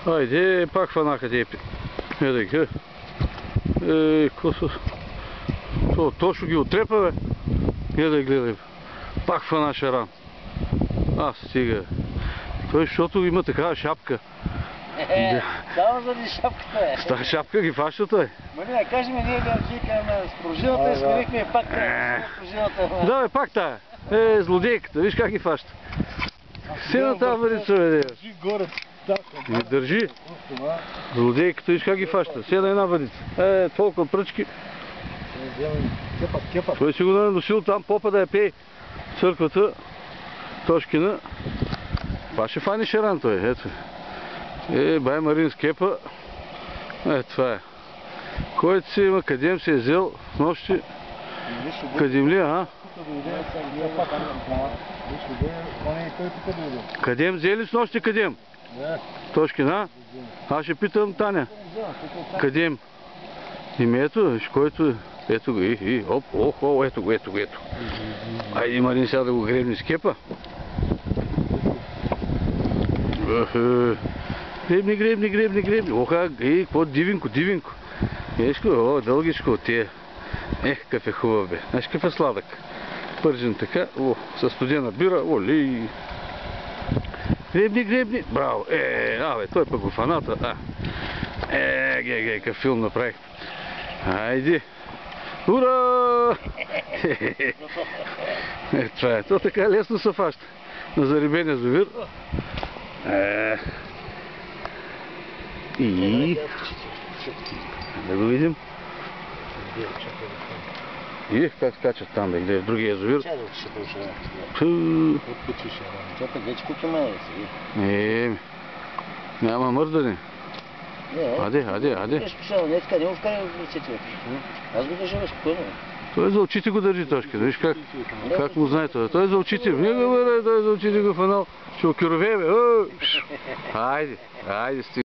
Айде, пак фанаха тия пит. Едай, косо. Точно ги отрепа, бе. Гледай, гледай. Пак фана шаран. Стига. Той, защото има такава шапка. Само заради шапката е. С тази шапка ги фаща той. Марина, кажи ми, ние гледаме с пружината и сменихме и пак тая с пружината. Да, бе, пак тая. Злодейката, виж как ги фаща. Сена тази въдица, бе. Държи горе. Държи. Злодейката, виж как ги фаща. Сена една въдица. Толкова пръчки. Той си го наносил там попа да я пее. Църквата. Тошкина. Това ще фани шаран той. Ето. Бай Марин с кепа. Това е. Който си има, къдем се е взел в нощи. Къдем ли, ага? Къдем взели с нощи, къдем? Тошкина? Аз ще питам Таня. Къдем? Име ето, виж който... Ето го, ето го. Айде Марин сега да го гребни с кепа. Гребни. Оха, какво дивинко. Ешко, дългичко от тия. Какъв е хубав, бе. Знаеш какъв е сладък. Пържен така, със студена бира, оли. Гребни. Браво. Бе, той пък го фаната. Какъв филм направих. Айде. Ура! Това е. То така лесно се фаща. На зарибения завир. Да го видим. Как скачат там, бе, в другия язовир. Няма мърдане. Аде. Аз го държа спокойно. Той за очите го държи Тошка. Виж как му знае това. Той за очите. Не го бъде, той за очите го фанал. Ще окюрове, бе. Айде, стига.